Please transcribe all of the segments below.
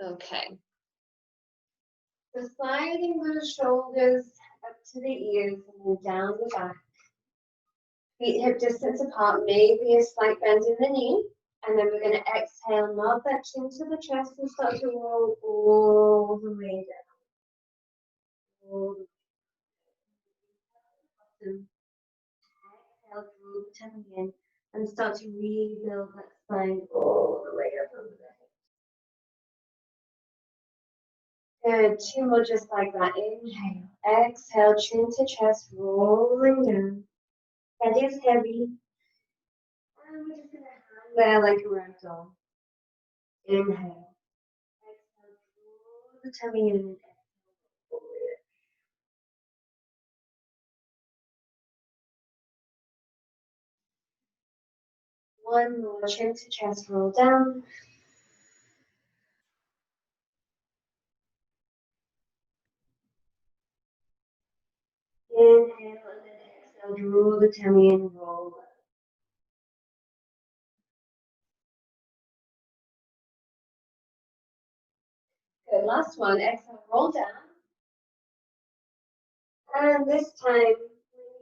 Okay. So sliding the shoulders up to the ears and then down the back. Feet hip distance apart, maybe a slight bend in the knee. And then we're going to exhale, nod that chin to the chest and start to roll all the way down. All the way down. Exhale, draw the tummy in and start to rebuild that spine all the way up over the head. Good, 2 more just like that. Inhale, exhale, chin to chest, rolling down. That is heavy. And we're just going to hang there like a rag doll. Inhale. Exhale, draw the tummy in and exhale forward. One more, chin to chest, roll down. Inhale and then exhale, draw the tummy in, roll up. Good, last one, exhale, roll down. And this time, when you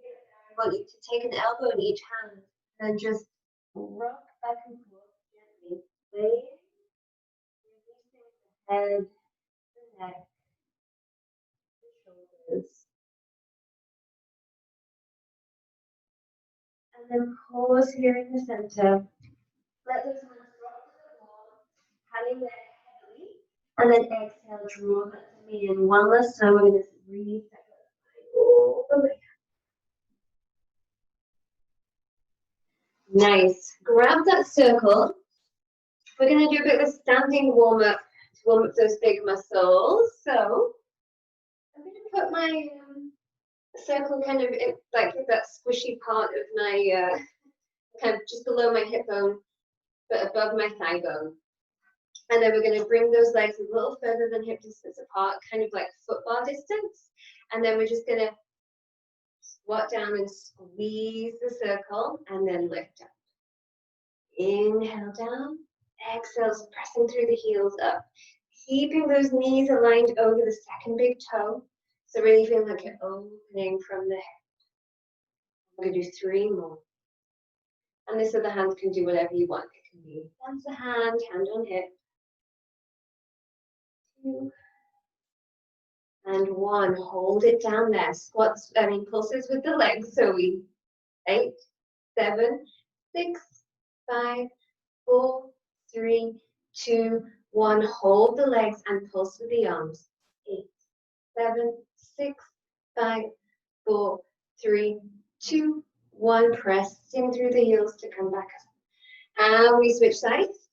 get there, I want you to take an elbow in each hand and just rock back and forth gently, releasing the head, the neck, the shoulders. And then pause here in the center. Let those hands drop to the floor, patting their head heavily. And then exhale, draw that tummy in. One last time, we're going to breathe all the way. Nice. Grab that circle. We're going to do a bit of a standing warm-up to warm up those big muscles. So I'm going to put my circle kind of in, like that squishy part of my, kind of just below my hip bone, but above my thigh bone. And then we're going to bring those legs a little further than hip distance apart, kind of like football distance. And then we're just going to squat down and squeeze the circle and then lift up. Inhale down, exhale, pressing through the heels up. Keeping those knees aligned over the second big toe. So really feeling like you're opening from the head. I'm going to do 3 more. And this other hand can do whatever you want. It can be dancer hand, hand on hip. 2 and 1. Hold it down there. Squats, pulses with the legs. So we 8, 7, 6, 5, 4, 3, 2, 1. Hold the legs and pulse with the arms. 8, 7, 6, 5, 4, 3, 2, 1. Pressing through the heels to come back up. And we switch sides.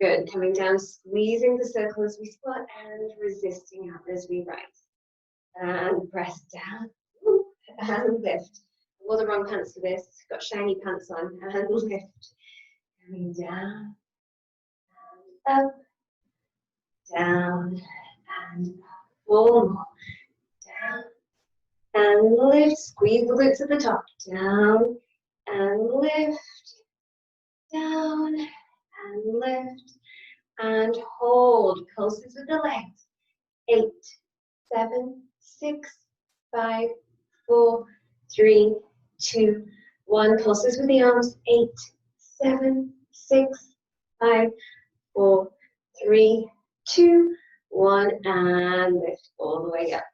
Good. Coming down, squeezing the circle as we squat and resisting up as we rise. And press down. And lift. I wore the wrong pants for this. Got shiny pants on. And lift. Coming down. And up. Down. And up. 4 more. Down. And lift. Squeeze the glutes at the top. Down. And lift. Down. And lift. And hold. Pulses with the legs. 8, 7, 6, 5, 4, 3, 2, 1. Pulses with the arms. 8, 7, 6, 5, 4, 3, 2, 1. And lift all the way up.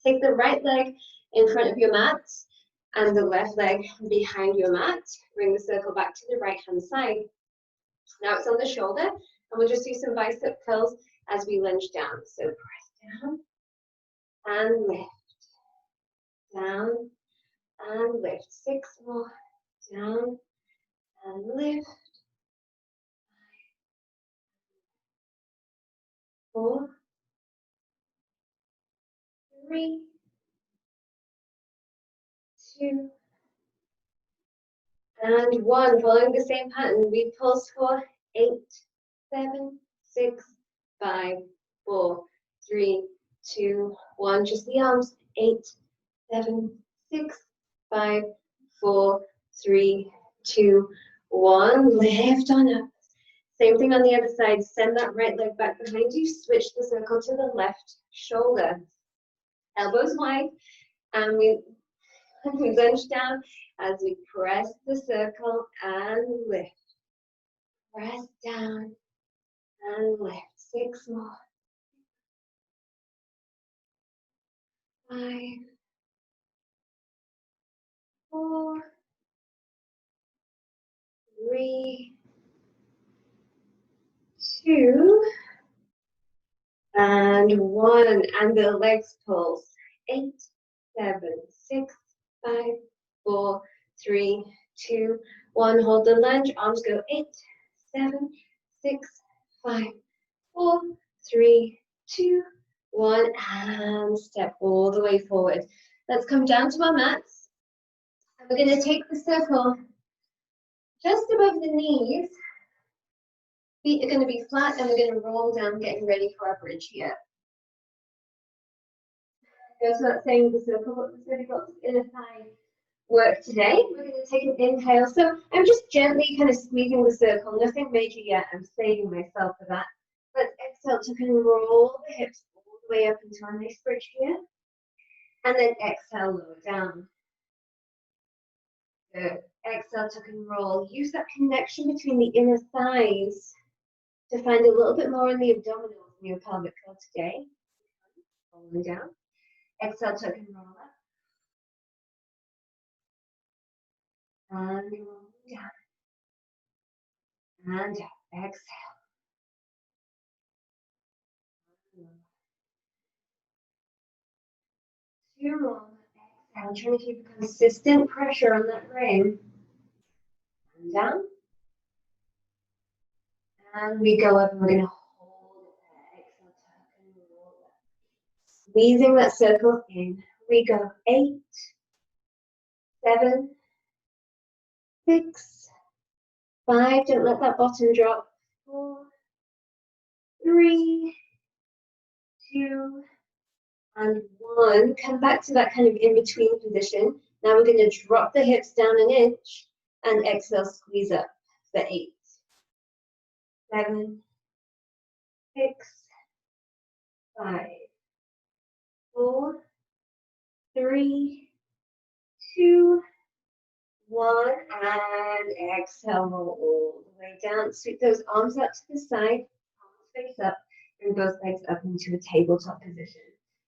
Take the right leg in front of your mat and the left leg behind your mat. Bring the circle back to the right hand side. Now it's on the shoulder, and we'll just do some bicep curls as we lunge down. So press down and lift. Down and lift. 6 more. Down and lift. 5, 4, 3, 2, and 1. Following the same pattern, we pulse for 8, 7, 6, 5, 4, 3, 2, 1. Just the arms. 8, 7, 6, 5, 4, 3, 2, 1. Lift on up. Same thing on the other side. Send that right leg back behind you. Switch the circle to the left shoulder. Elbows wide. And we lunge down as we press the circle and lift. Press down and lift. 6 more. 5, 4, 3, 2, and 1. And the legs pulse. 8, 7, 6, 5, 4, 3, 2, 1. Hold the lunge. Arms go 8, 7, 6, 5, 4, 3, 2, 1. And step all the way forward. Let's come down to our mats. And we're going to take the circle just above the knees. Feet are going to be flat and we're going to roll down, getting ready for our bridge here. Goes without saying the circle, but we've really got the inner thigh work today. We're going to take an inhale. So I'm just gently kind of squeezing the circle, nothing major yet. I'm saving myself for that. Let's exhale to kind of roll the hips all the way up into our nice bridge here. And then exhale, lower down. Good. Exhale, tuck and roll. Use that connection between the inner thighs to find a little bit more in the abdominals in your pelvic floor today. Rolling down. Exhale, tuck and roll up. And roll down. And up. Exhale. 2 more. Exhale. Trying to keep consistent pressure on that ring. And down. And we go up and we're going to hold it there. Exhale, tuck and roll up. Squeezing that circle in. We go 8, 7, 6, 5. Don't let that bottom drop. 4, 3, 2, and 1. Come back to that kind of in-between position. Now we're going to drop the hips down an inch and exhale, squeeze up for 8, 7, 6, 5, 4, 3, 2, 1, and exhale, roll all the way down. Sweep those arms out to the side, palms face up, and both legs up into a tabletop position.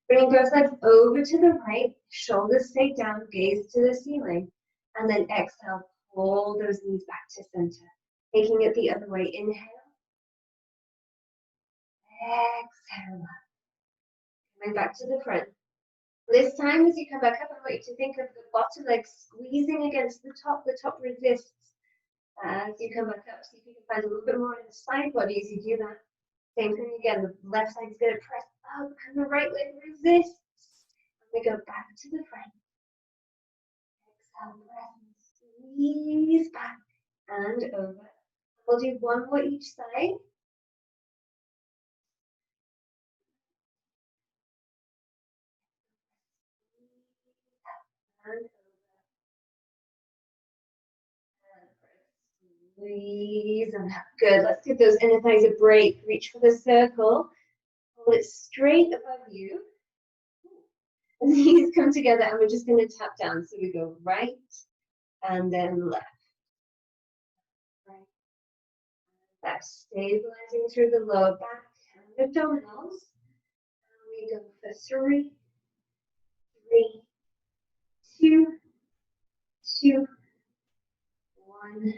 Bringing both legs over to the right, shoulders stay down, gaze to the ceiling, and then exhale, pull those knees back to center. Taking it the other way, inhale, exhale, coming back to the front. This time, as you come back up, I want you to think of the bottom leg squeezing against the top resists. As you come back up, see if you can find a little bit more in the side body as you do that. Same thing again, the left side's going to press up and the right leg resists. And we go back to the front. Exhale, press, squeeze back and over. We'll do 1 more each side. And over. Squeeze and up. Good. Let's give those inner thighs a break. Reach for the circle. Hold it straight above you. The knees come together and we're just going to tap down. So we go right and then left. Right. Left. Stabilizing through the lower back and abdominals. And we go for 3, 3, 2, 2, 1.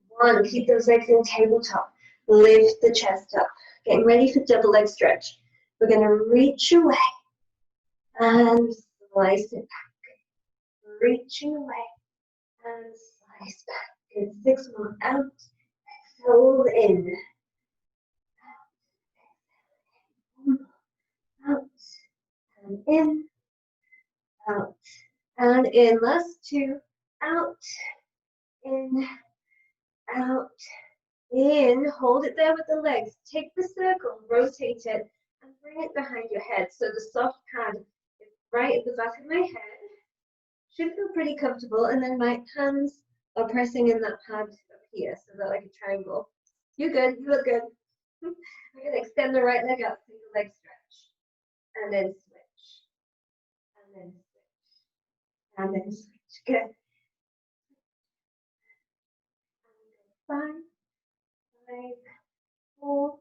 1. Keep those legs in tabletop. Lift the chest up. Getting ready for double leg stretch. We're going to reach away and slice it back. Reaching away and slice back. Good. 6 more. Out. Exhale in. Out. And in. Out. And in. Last 2. Out. In. Out. In, hold it there with the legs. Take the circle, rotate it, and bring it behind your head. So the soft pad is right at the back of my head. Should feel pretty comfortable. And then my hands are pressing in that pad up here, so they're like a triangle. You're good. You look good. We're going to extend the right leg up, take a leg stretch, and then switch, and then switch, and then switch. Good. 5, 5, 4,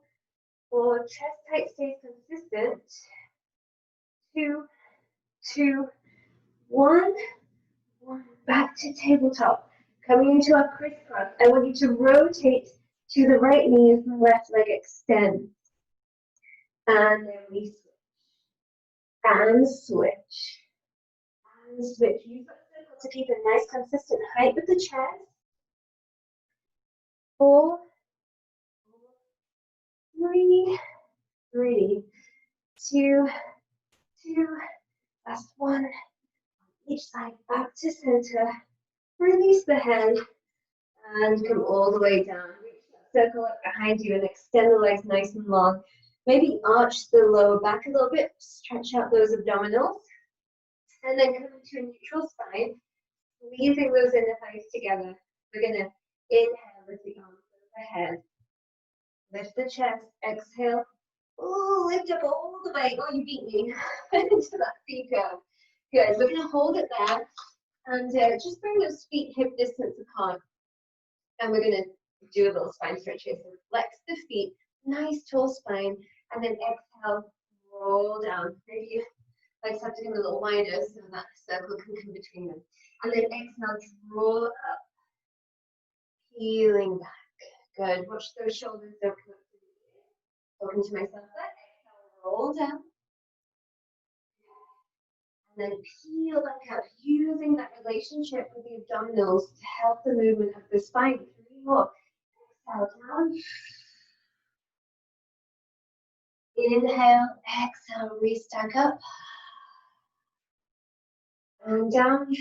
4. Chest tight stays consistent. 2, 2, 1. 1. Back to tabletop. Coming into our crisscross. I want you to rotate to the right knee as the left leg extends. And then we switch. And switch. And switch. Use that circle to keep a nice consistent height with the chest. 4, 3, 3, 2, 2. Last 1. Each side back to center. Release the hand and come all the way down. Reach that circle up behind you and extend the legs nice and long. Maybe arch the lower back a little bit, stretch out those abdominals, and then come into a neutral spine, squeezing those inner thighs together. We're going to inhale with the arms overhead. Lift the chest, exhale. Ooh, lift up all the way. Oh, you beat me into that C curve. Good. We're going to hold it there and just bring those feet hip distance apart. And we're going to do a little spine stretch here. So flex the feet, nice tall spine, and then exhale, roll down. Maybe your legs have to come a little wider so that circle can come between them. And then exhale, draw up, peeling back. Good. Watch those shoulders don't come up to the ear. Talking to myself there. Exhale, roll down. And then peel back up, using that relationship with the abdominals to help the movement of the spine. 3 more. Exhale down. Inhale, exhale, restack up. And down.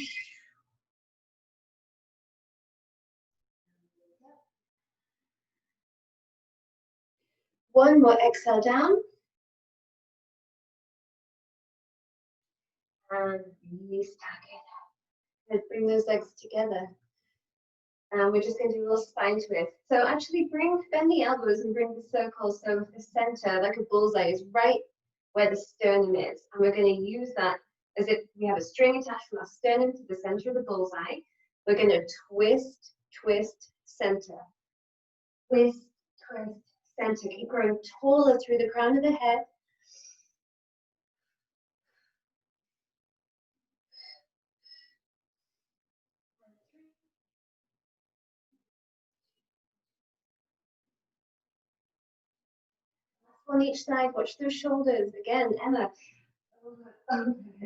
One more, exhale down. And restack it. Let's bring those legs together. And we're just going to do a little spine twist. So actually bend the elbows and bring the circle so the center, like a bullseye, is right where the sternum is. And we're going to use that as if we have a string attached from our sternum to the center of the bullseye. We're going to twist, twist, center. Twist, twist, center. Keep growing taller through the crown of the head. On each side, watch those shoulders. Again, Emma.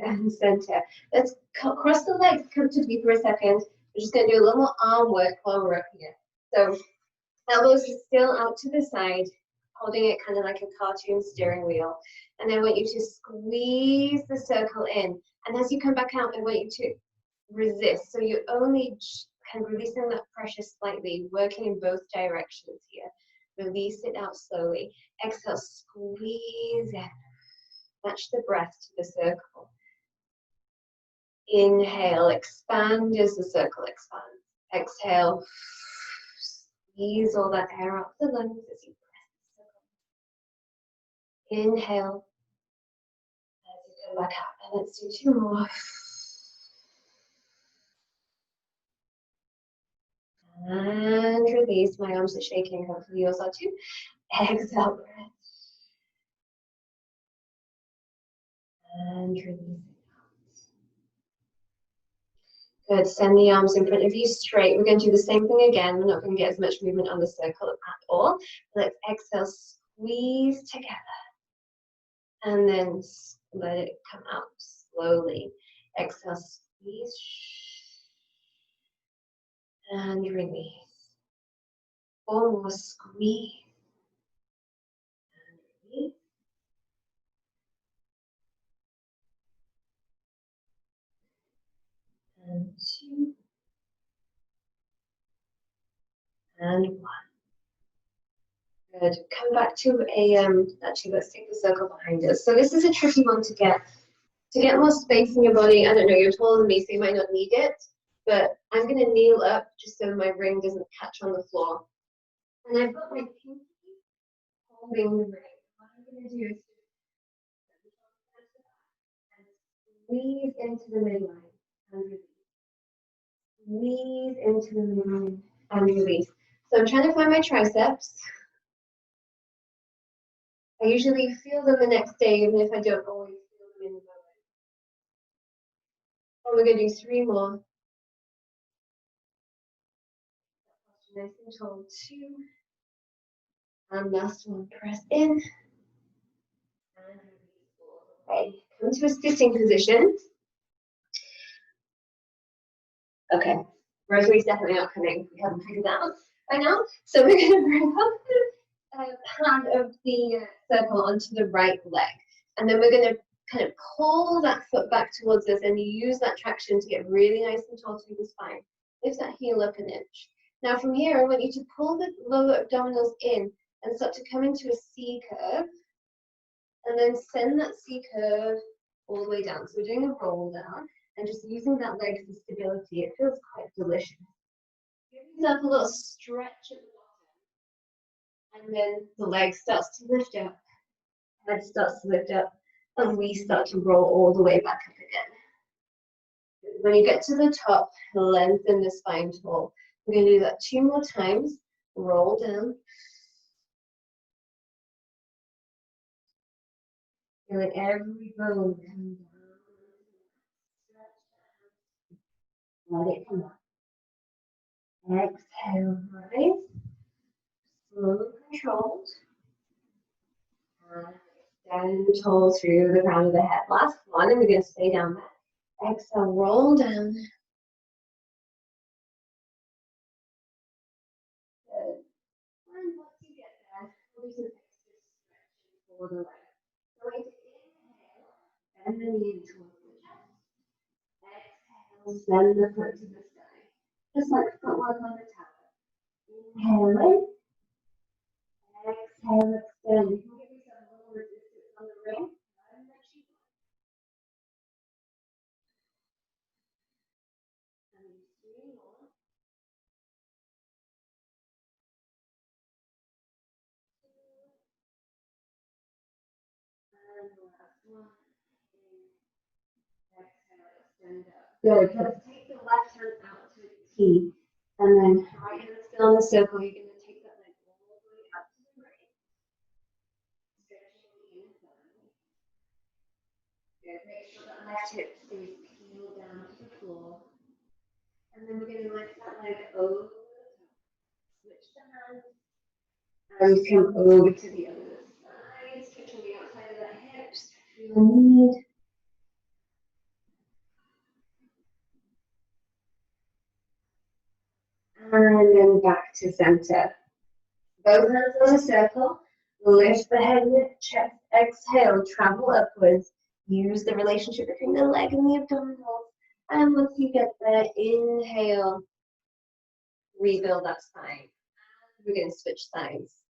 And center. Let's cross the legs comfortably for a second. We're just going to do a little more arm work while we're up here. So elbows are still out to the side, holding it kind of like a cartoon steering wheel. And I want you to squeeze the circle in. And as you come back out, I want you to resist. So you're only kind of releasing that pressure slightly, working in both directions here. Release it out slowly. Exhale, squeeze in. Match the breath to the circle. Inhale, expand as the circle expands. Exhale, squeeze all that air out the lungs as you press the circle. Inhale, as you come back up. And let's do 2 more. And release. My arms are shaking. Hopefully yours are too. Exhale, breath. And release it out. Good. Send the arms in front of you straight. We're going to do the same thing again. We're not going to get as much movement on the circle at all. Let's exhale, squeeze together. And then let it come out slowly. Exhale, squeeze. And release. 4 more, squeeze. And release. And 2. And 1. Good. Come back to a, actually let's take the circle behind us. So this is a tricky one to get more space in your body. I don't know, you're taller than me, so you might not need it, but I'm gonna kneel up just so my ring doesn't catch on the floor. And I've got my pinky holding the ring. What I'm going to do is squeeze into the midline and release. Squeeze into the midline and release. So I'm trying to find my triceps. I usually feel them the next day, even if I don't always feel them in the moment. And we're going to do 3 more. Nice and tall, 2. And last one, press in. And release all the way. Come to a sitting position. Okay, Rosary's definitely not coming. We haven't figured that out by now. So we're going to bring up the hand of the circle onto the right leg. And then we're going to kind of pull that foot back towards us and use that traction to get really nice and tall through the spine. Lift that heel up an inch. Now from here, I want you to pull the lower abdominals in and start to come into a C curve. And then send that C curve all the way down. So we're doing a roll down and just using that leg for stability. It feels quite delicious. Give yourself a little stretch at the bottom. And then the leg starts to lift up. Head starts to lift up. And we start to roll all the way back up again. When you get to the top, lengthen the spine tall. We're going to do that 2 more times. Roll down. Feeling every bone come down. Let it come up. Exhale, rise. Slow and controlled. And extend tall through the crown of the head. Last one, and we're going to stay down there. Exhale, roll down. Good. And once you get there, we'll do some extra stretching for the legs. Going to inhale, bend the knee towards the chest. Exhale, send the foot to the sky. Just like footwork on the tablet. Inhale in. Exhale, extend. You can give yourself a little resistance on the ring. And 3 more. And the last one. Exhale, extend up. Good. Let's take the left hand out to a T. And then right hand still in the circle. You're going to take that leg all the way up to the right. Stretching the inside. Good. Make sure that left hip stays peeled down to the floor. And then we're going to lift that leg over the top. Switch the hands. And come over to the other side. Stretching the outside of that hip. Stretch your knee. And then back to center. Both hands on the circle. Lift the head, lift chest. Exhale, travel upwards. Use the relationship between the leg and the abdominals. And once you get there, inhale. Rebuild that spine. We're going to switch sides.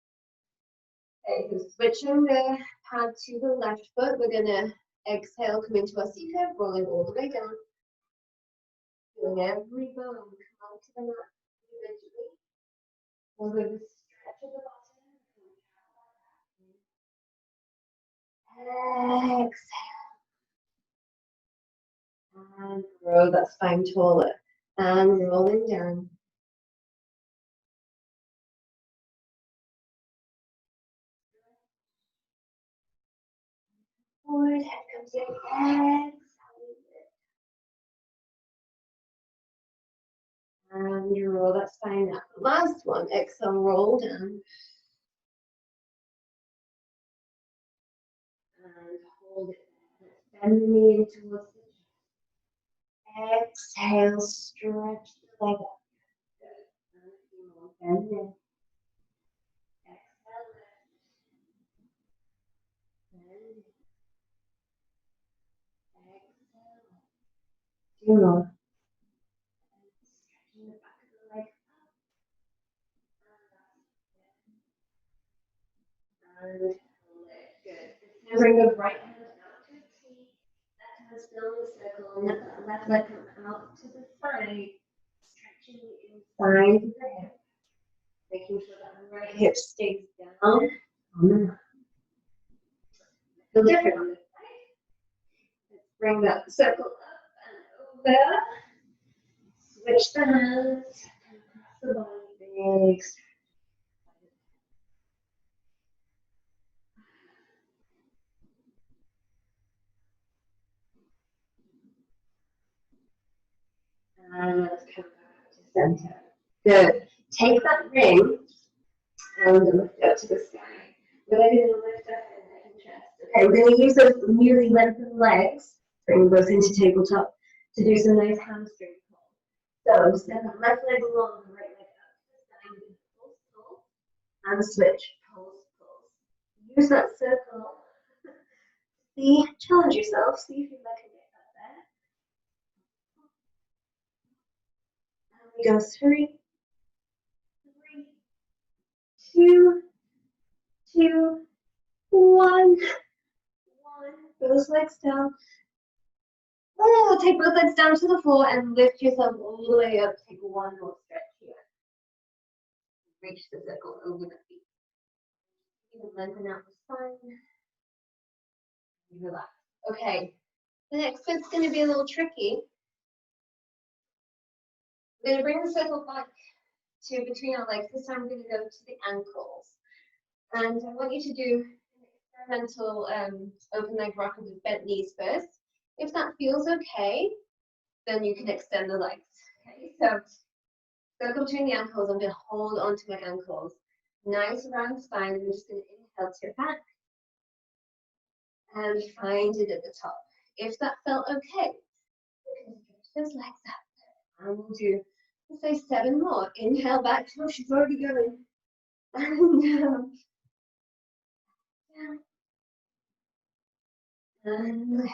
Okay, so switching the pad to the left foot. We're going to exhale, come into our C curve, rolling all the way down. Feeling every bone come onto the mat individually. We'll go to stretch at the bottom. Exhale. And grow that spine taller. And rolling down. Forward, head comes in. Exhale. And you roll that spine up. Last one, exhale, roll down. And hold it there. Bend the knee in towards the chest. Exhale, stretch the leg up. Good. And a few more. Bend in. Exhale, lift. Bend. Exhale. 2 more. Stretching the back of the leg up. And lift. Good. Bring the right hand out to a T. Left hand still in the circle. And let that left leg come out to the side. Stretching the inside of the hip. Making sure that the right hip stays down. Feel different on this side. Let's bring that circle up and over. Switch the hands. Across the body. Big. And let's come back to center. Good. Take that ring and lift up to the sky. We're going to lift up and neck and chest. Okay, we're going to use those newly lengthened legs, bring those into tabletop to do some nice hamstring pulls. So step the left leg along, the right leg up to the side, pull, and switch, pulse. Use that circle. See, challenge yourself, see if you can get that there. And we go 3, 2, 1. Those legs down. Oh, take both legs down to the floor and lift yourself all the way up. Take one more stretch here. Reach the circle over the feet. You can lengthen out the spine. Relax. Okay. The next bit's going to be a little tricky. We're going to bring the circle back to between our legs. This time we're going to go to the ankles. And I want you to do an experimental open leg rock with bent knees first. If that feels okay, then you can extend the legs. Okay, so circle between the ankles. I'm going to hold onto my ankles. Nice round spine. I'm just going to inhale, tip back, and find it at the top. If that felt okay, you can stretch those legs up. And we'll do, let's say 7 more. Inhale back. Oh, she's already going. And down. And lift.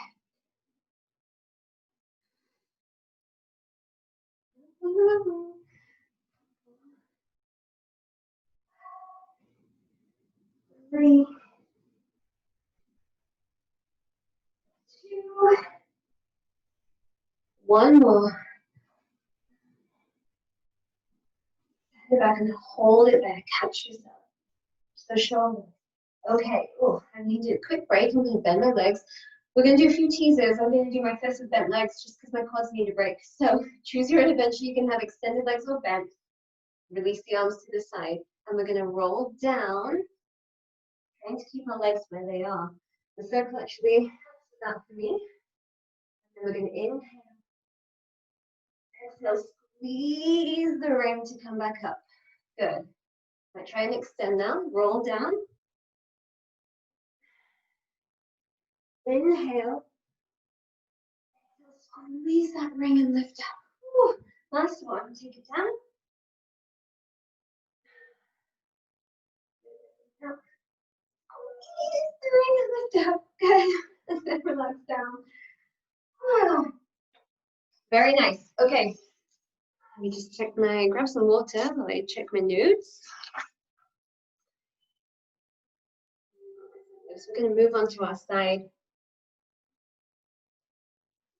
3, 2, 1 more. Set it back and hold it there. Catch yourself. So shoulder. Okay. Oh, I need to do a quick break. I'm going to bend my legs. We're going to do a few teasers. I'm going to do my first with bent legs just because my quads need a break. So choose your own adventure. You can have extended legs or bent. Release the arms to the side. And we're going to roll down, trying to keep our legs where they are. The circle actually does that for me. And we're going to inhale. Exhale, squeeze the ring to come back up. Good. Might try and extend now. Roll down. Inhale. Squeeze that ring and lift up. Whew. Last one. Take it down. Squeeze the ring and lift up. Good. And then relax down. Oh. Very nice. Okay. Let me just grab some water while I check my notes. So we're going to move on to our side.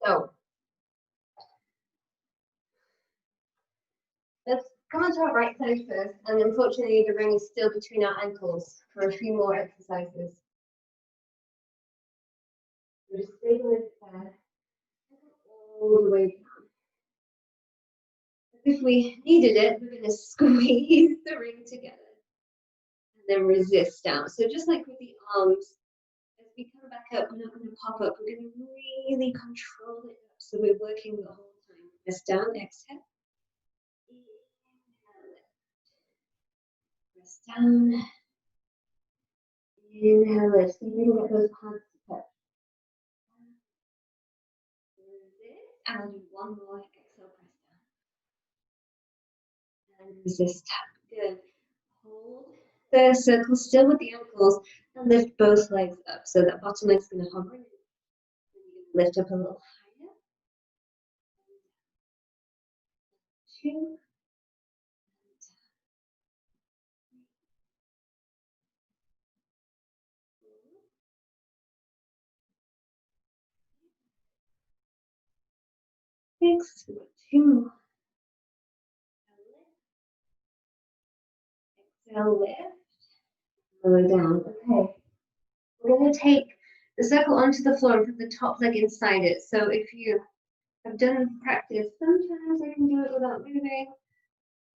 So let's come onto our right side first. And unfortunately, the ring is still between our ankles for a few more exercises. So just stay with it there. All the way down. If we needed it, we're going to squeeze the ring together and then resist down. So just like with the arms, as we come back up, we're not going to pop up. We're going to really control it up. So we're working the whole time. Press down, exhale. Press down. Inhale, lift. See if we can get those palms to touch. And I'll do one more. Exhale, press down. And resist. Good. Hold the circle still with the ankles and lift both legs up. So that bottom leg's going to hover. And lift up a little higher. 2. 6, 2. exhale, lift, lower down. Okay. We're going to take the circle onto the floor and put the top leg inside it. So if you have done practice, sometimes I can do it without moving.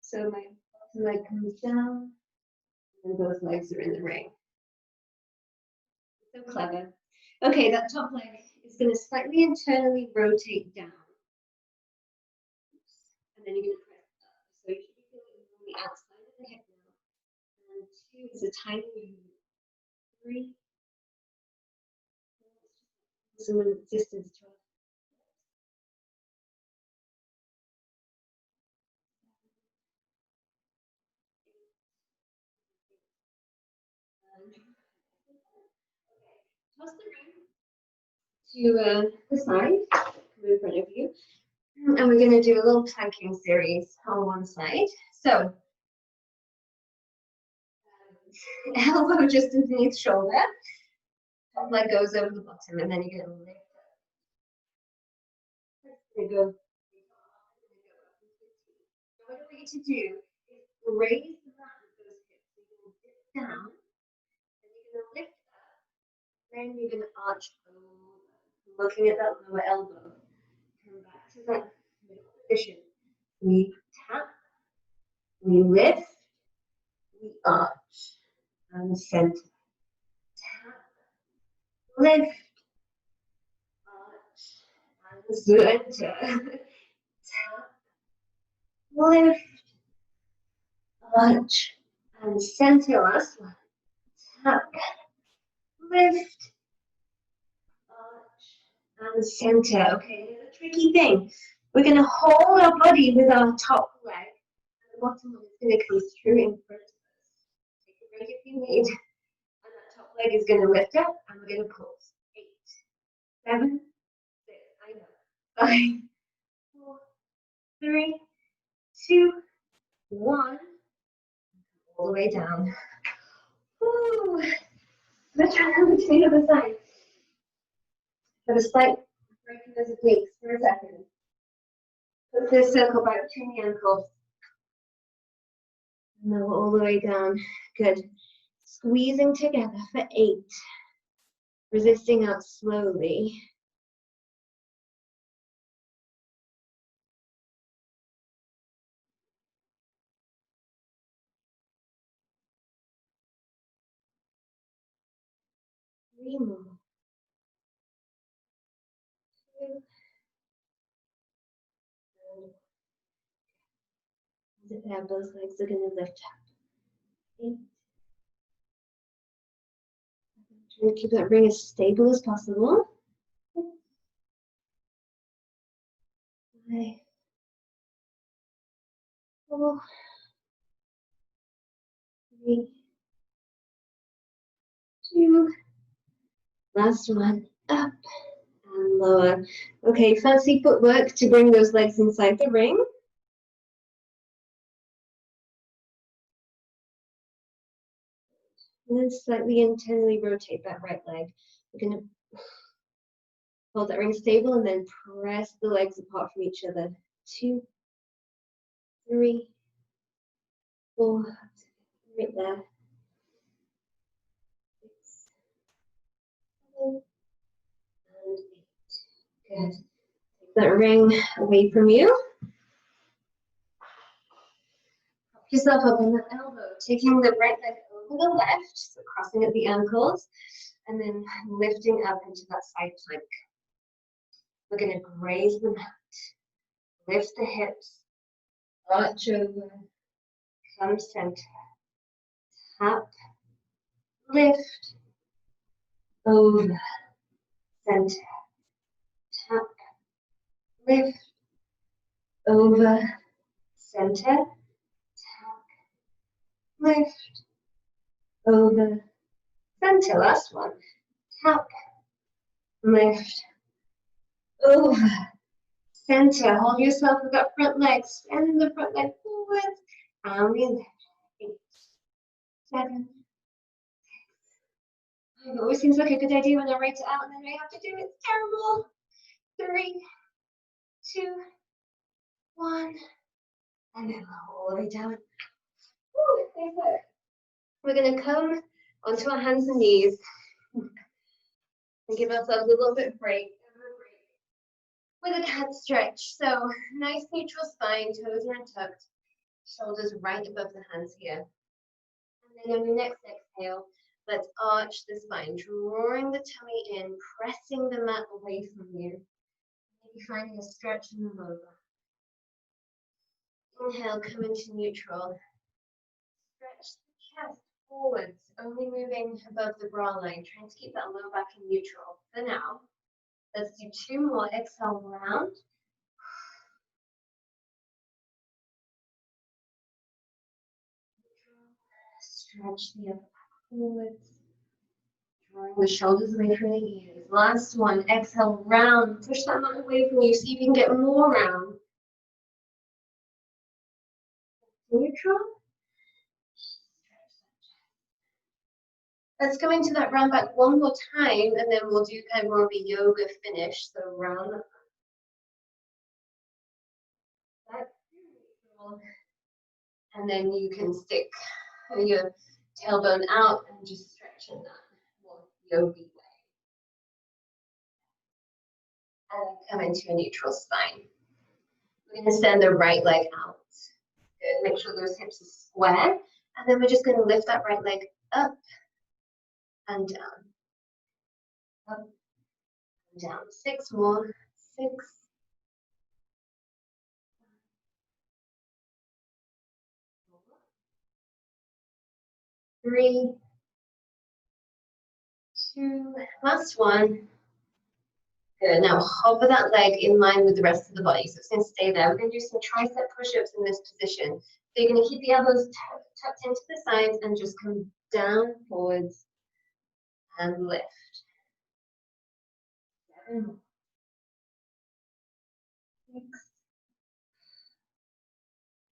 So my bottom leg comes down and both legs are in the ring. So clever. Okay, that top leg is going to slightly internally rotate down. And then you're going to press up. So you should be feeling on the outside of the hip now. And 2 is a tiny movement. 3. Some resistance to it. Toss the ring to the side, in front of you. And we're going to do a little planking series on one side. So, elbow just underneath shoulder. Top leg goes over the bottom, and then you're going to lift up. There you go. What I want you to do is raise the back of those hips. You're going to dip down, and you're going to lift up. Then you're going to arch over, looking at that lower elbow. Come back to that middle position. We tap, we lift, we arch, and center. Tap, lift, arch, and center. Tap, lift, arch, and center. Last one. Tap, lift, arch, and center. Okay, here's a tricky thing. We're going to hold our body with our top leg, and the bottom leg is going to come through in front of us. Take a break if you need. And that top leg is going to lift up, and we're going to pulse. 8, 7, 6, I know. 5, 4, 3, 2, 1. All the way down. Woo. Let's try over to the other side. Have a slight break in those obliques for a second. Put the circle back between the ankles. And now all the way down. Good. Squeezing together for 8. Resisting out slowly. Three more. 2. Zip it out, both legs are going to lift up. 8. Try to keep that ring as stable as possible. 5, 4, 3, 2. Last one. Up and lower. Okay, fancy footwork to bring those legs inside the ring. And then slightly internally rotate that right leg. We're going to hold that ring stable and then press the legs apart from each other. 2, 3, 4, right there. 6, 7, and 8. Good. Take that ring away from you. Prop yourself up on the elbow, taking the right leg over the left, so crossing at the ankles, and then lifting up into that side plank. We're going to graze the mat, lift the hips, arch over, come center, tap, lift, over, center, tap, lift, over, center, tap, lift, over, center. Last one, tap, lift, over, center. Hold yourself with that front leg, extend the front leg forward, and we lift. 8, 7, 6. It always seems like a good idea when I write it out and then I have to do it. It's terrible. 3, 2, 1, and then all the way down. Woo, nice work. We're going to come onto our hands and knees and give ourselves a little bit of break with a cat stretch. So nice neutral spine, toes are untucked, shoulders right above the hands here. And then on your next exhale, let's arch the spine, drawing the tummy in, pressing the mat away from you. Maybe finding a stretch in the lower back. Inhale, come into neutral. Stretch the chest forwards, only moving above the bra line, trying to keep that low back in neutral. For now, let's do 2 more. Exhale, round. Stretch the upper back forwards, drawing the shoulders away from the ears. Last one. Exhale, round. Push that mat away from you so you can get more round. Neutral. Let's go into that round back one more time, and then we'll do kind of more of a yoga finish. So round back, and then you can stick your tailbone out and just stretch in that more yogi way. And come into a neutral spine. We're going to send the right leg out. Good. Make sure those hips are square, and then we're just going to lift that right leg up and down. Up and down. 6 more. 6. 3, 2, last one. Good. Now hover that leg in line with the rest of the body. So it's going to stay there. We're going to do some tricep push-ups in this position. So you're going to keep the elbows tucked into the sides and just come down, forwards, and lift. 7, 6,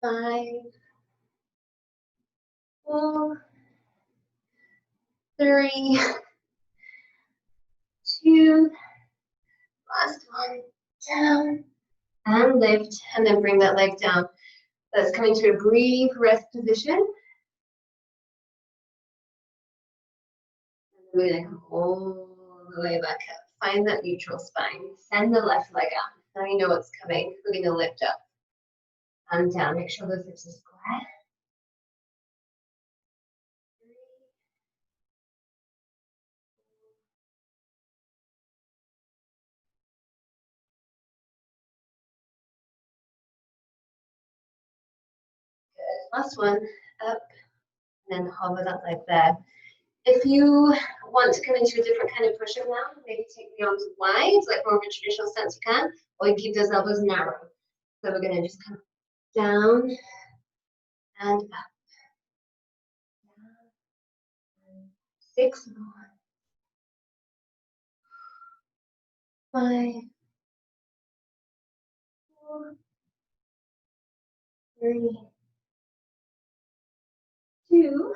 5, 4, 3, 2, last one, down, and lift, and then bring that leg down. Let's come into a brief rest position. We're going to come all the way back up. Find that neutral spine. Send the left leg out. Now you know what's coming. We're going to lift up and down. Make sure those hips are square. 3. Good. Last one. Up and then hover that leg there. If you want to come into a different kind of push-up now, maybe take the arms wide, like more of a traditional stance you can, or you keep those elbows narrow. So we're going to just come down and up. 6 more. 5, 4, 3, 2,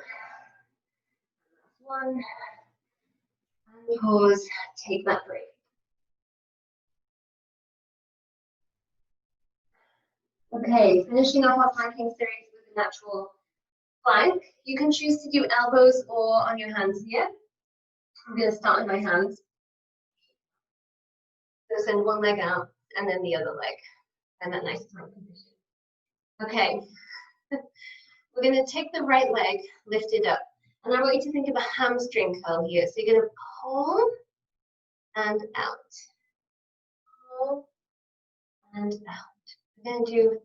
1, and pause, take that break. Okay, finishing off our planking series with a natural plank. You can choose to do elbows or on your hands here. I'm going to start on my hands. So send one leg out and then the other leg, and that nice throne position. Okay, we're going to take the right leg, lift it up, and I want you to think of a hamstring curl here. So you're going to pull and out, pull and out. We're going to do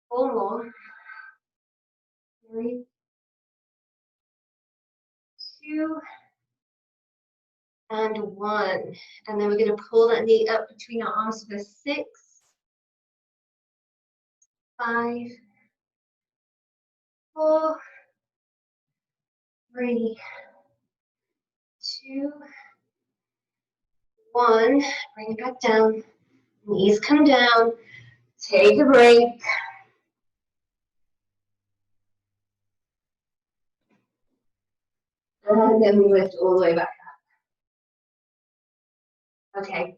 4 more. 3, 2, and 1. And then we're going to pull that knee up between our arms for 6, 5, 4, 3, 2, 1. Bring it back down. Knees come down. Take a break. And then we lift all the way back up. Okay.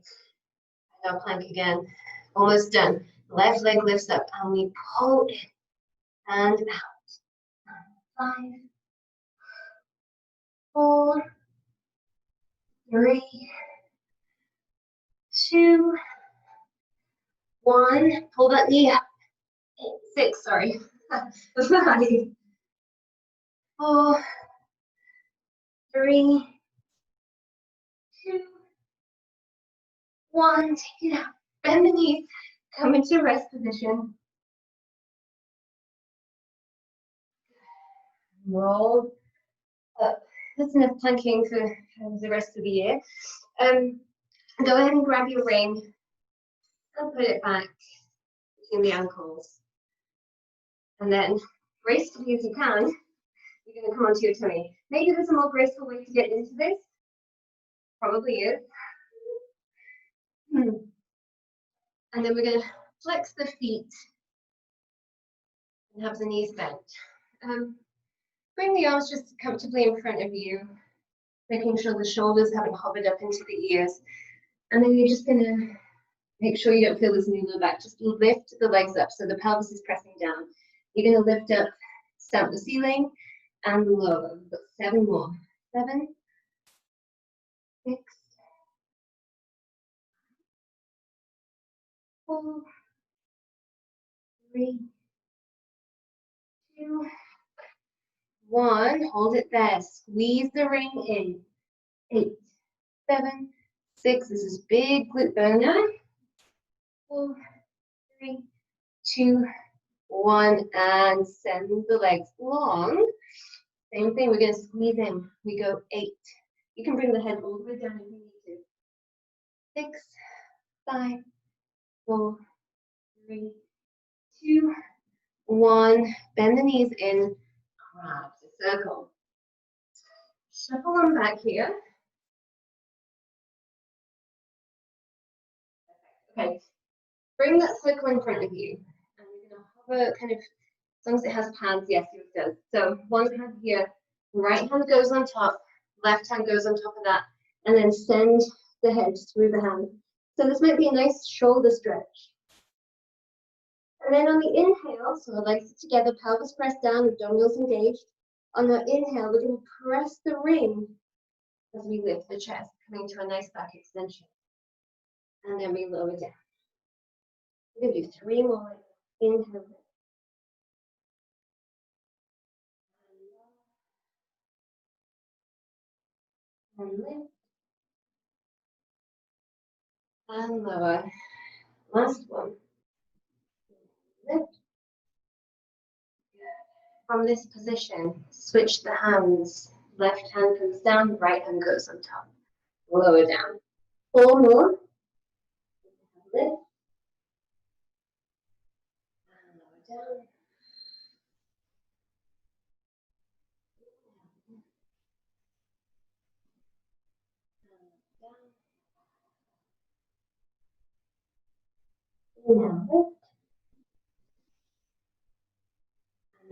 Now plank again. Almost done. Left leg lifts up and we pull in and out. 5, 4, 3, 2, 1. Pull that knee up. 6, sorry. 5, 4, 3, 2, 1. Take it out. Bend the knees. Come into rest position. Roll up. That's enough planking for the rest of the year. Go ahead and grab your ring and put it back between the ankles. And then, gracefully as you can, you're going to come onto your tummy. Maybe there's a more graceful way to get into this. Probably is. And then we're going to flex the feet and have the knees bent. Bring the arms just comfortably in front of you, making sure the shoulders haven't hovered up into the ears. And then you're just going to make sure you don't feel this new low back. Just lift the legs up so the pelvis is pressing down. You're going to lift up, stamp the ceiling, and lower. We've got 7 more. 7, 6, 4, 3, 2, 1. Hold it there. Squeeze the ring in. 8, 7, 6. This is big glute burner. 4, 3, 2, 1. And send the legs long. Same thing. We're going to squeeze in. We go 8. You can bring the head all the way down if you need to. 6, 5, 4, 3, 2, 1. Bend the knees in. Grab the circle. Shuffle them back here. Okay. Bring that circle in front of you. And you're going to hover kind of, as long as it has pads, yes, it does. So one hand here, right hand goes on top, left hand goes on top of that, and then send the head through the hand. So this might be a nice shoulder stretch. And then on the inhale, so the legs are together, pelvis pressed down, abdominals engaged. On the inhale, we're going to press the ring as we lift the chest, coming to a nice back extension. And then we lower down. We're going to do 3 more. Inhale. And lift. And lower. Last one. Lift. From this position, switch the hands. Left hand comes down, right hand goes on top. Lower down. 4 more. Lift. And lower down. Inhale, lift.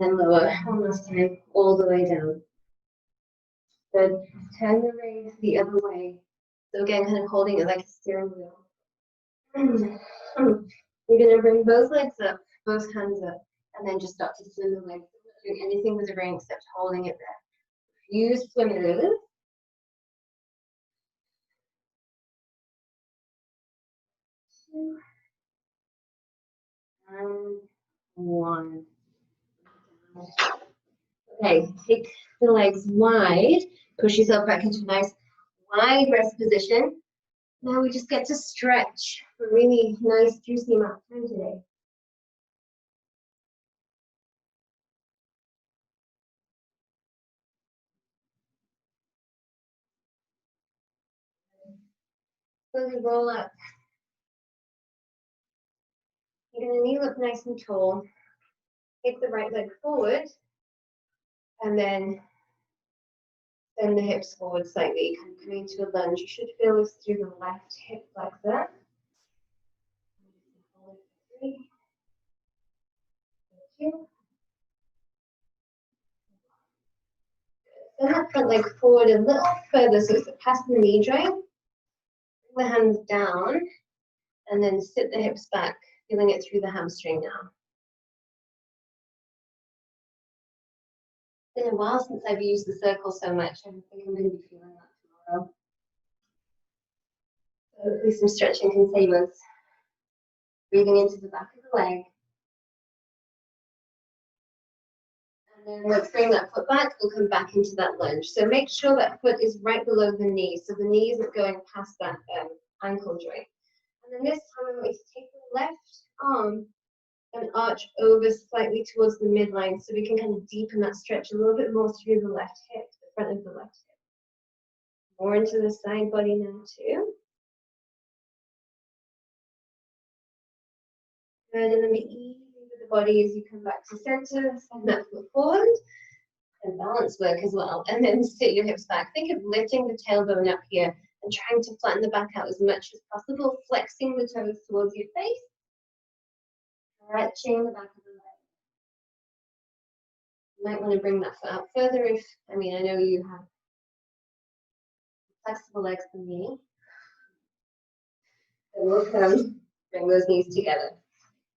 And then lower one last time, all the way down. Good. Turn the ring the other way. So again, kind of holding it like a steering wheel. You're going to bring both legs up, both hands up, and then just start to swim the legs. Not doing anything with the ring except holding it there. Few swimmers. 2 and 1. Okay, take the legs wide, push yourself back into a nice wide rest position. Now we just get to stretch for a really nice juicy amount of time today. Slowly roll up. You're going to kneel up nice and tall. Take the right leg forward and then send the hips forward slightly, kind of coming to a lunge. You should feel this through the left hip flexor. 3, 2. Send that front leg forward a little further so it's past the knee joint. Bring the hands down and then sit the hips back, feeling it through the hamstring now. It's been a while since I've used the circle so much. I think I'm going to be feeling that tomorrow. So hopefully some stretching continuous. Breathing into the back of the leg. And then let's bring that foot back. We'll come back into that lunge. So make sure that foot is right below the knee. So the knee isn't going past that ankle joint. And then this time I'm going to take the left arm and arch over slightly towards the midline so we can kind of deepen that stretch a little bit more through the left hip, the front of the left hip. More into the side body now too. Good, and then be easy with the body as you come back to center, send that foot forward, and balance work as well. And then sit your hips back. Think of lifting the tailbone up here and trying to flatten the back out as much as possible, flexing the toes towards your face, stretching the back of the leg. You might want to bring that foot out further if, I know you have flexible legs than me. And we'll come, bring those knees together.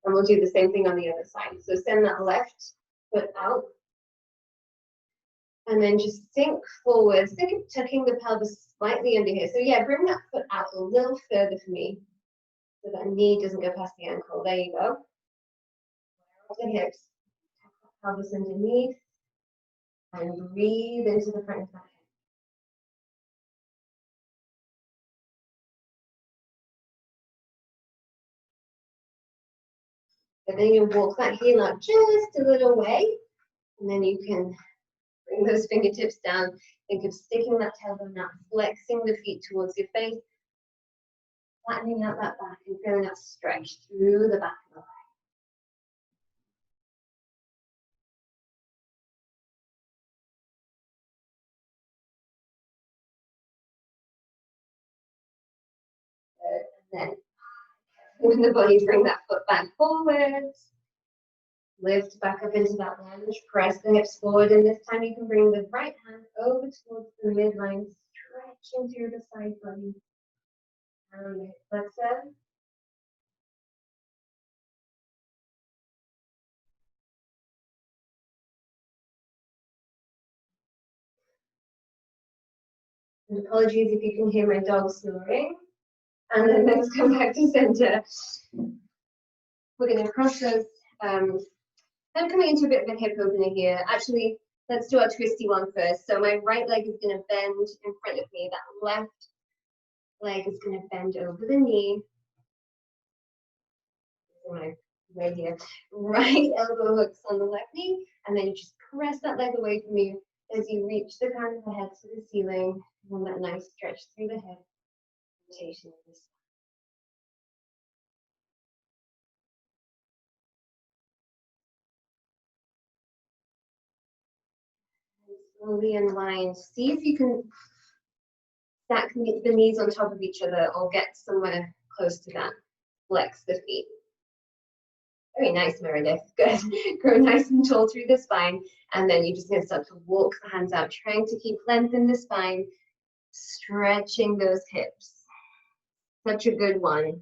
And we'll do the same thing on the other side. So send that left foot out. And then just sink forward. Think of tucking the pelvis slightly under here. So yeah, bring that foot out a little further for me. So that knee doesn't go past the ankle. There you go. The hips. Tuck the pelvis underneath. And breathe into the front of that hip. And then you walk that heel out just a little way. And then you can bring those fingertips down. Think of sticking that tailbone out, flexing the feet towards your face, flattening out that back and feeling that stretch through the back of the leg. Good. And then when the body, bring that foot back forwards. Lift back up into that lunge, press the hips forward, and this time you can bring the right hand over towards the midline, stretching through the side body. And the hip flexor. And apologies if you can hear my dog snoring. And then let's come back to center. We're going to cross those. I'm coming into a bit of a hip opener here. Actually, let's do our twisty one first. So my right leg is going to bend in front of me. That left leg is going to bend over the knee. My right here. Right elbow hooks on the left knee. And then you just press that leg away from you as you reach the crown of the head to the ceiling. And that nice stretch through the hip. Rotation of the spine. Slowly unwind. See if you can stack the knees on top of each other or get somewhere close to that. Flex the feet. Very nice, Meredith. Good. Grow nice and tall through the spine. And then you're just going to start to walk the hands out, trying to keep length in the spine, stretching those hips. Such a good one.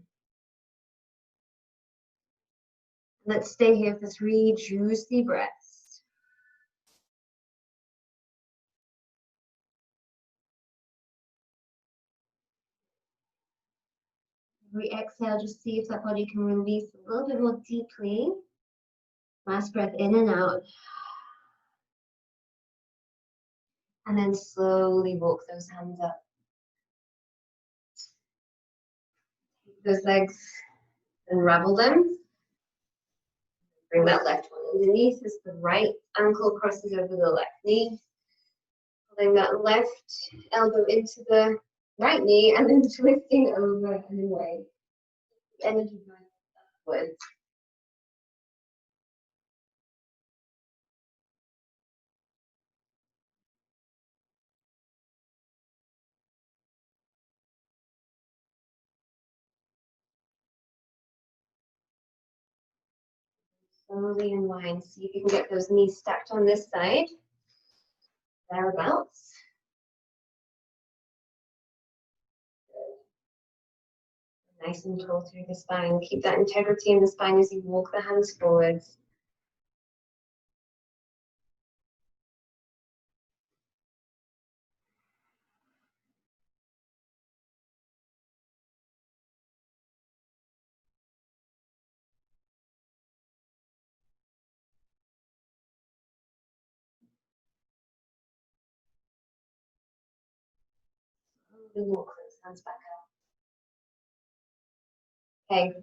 Let's stay here for 3 juicy breaths. We exhale, just see if that body can release a little bit more deeply. Last breath in and out. And then slowly walk those hands up. Take those legs, unravel them. Bring that left one underneath as the right ankle crosses over the left knee. Pulling that left elbow into the right knee and then twisting over and away. Energy going upwards. Slowly unwind. See if you can get those knees stacked on this side. Thereabouts. Nice and tall through the spine. Keep that integrity in the spine as you walk the hands forwards. and walk those hands back up. Okay.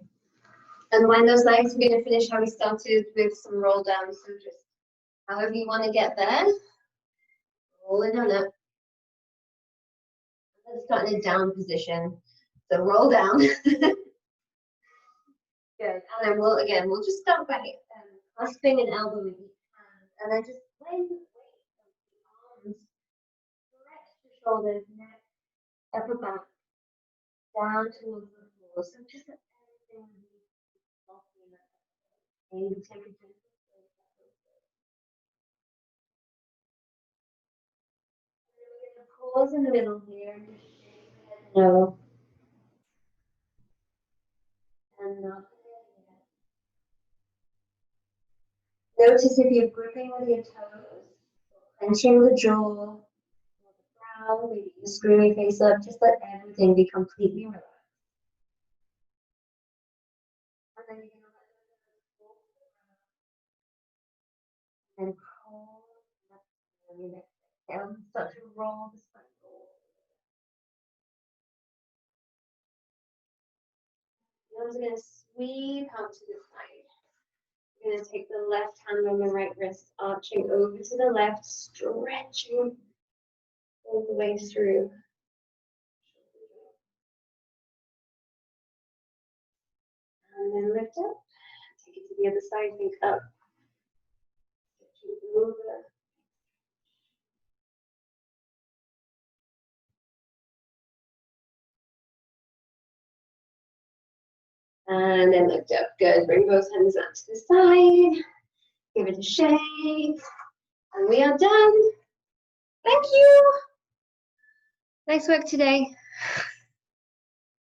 And when those legs, we're going to finish how we started with some roll down. So just however you want to get there, rolling on up. Let's start in a down position. So roll down. Good. And then we'll just start by clasping an elbow with each hand. And then just lay the weight of the arms. Stretch the shoulders, neck, upper back, down towards the floor. So just let everything release. And you take a gentle breath. And then we're going to pause in the middle here and just shake the head no. And not notice if you're gripping with your toes, clenching the jaw, or the brow, maybe you screw your face up, just let everything be completely relaxed. And then you're going to let it go and pull up your neck down, start to roll the spine forward. The arms are going to sweep out to the side. You're going to take the left hand on the right wrist, arching over to the left, stretching all the way through. And then lift up. Take it to the other side, think up. Stretching over. And then lift up. Good. Bring both hands out to the side. Give it a shake. And we are done. Thank you. Nice work today.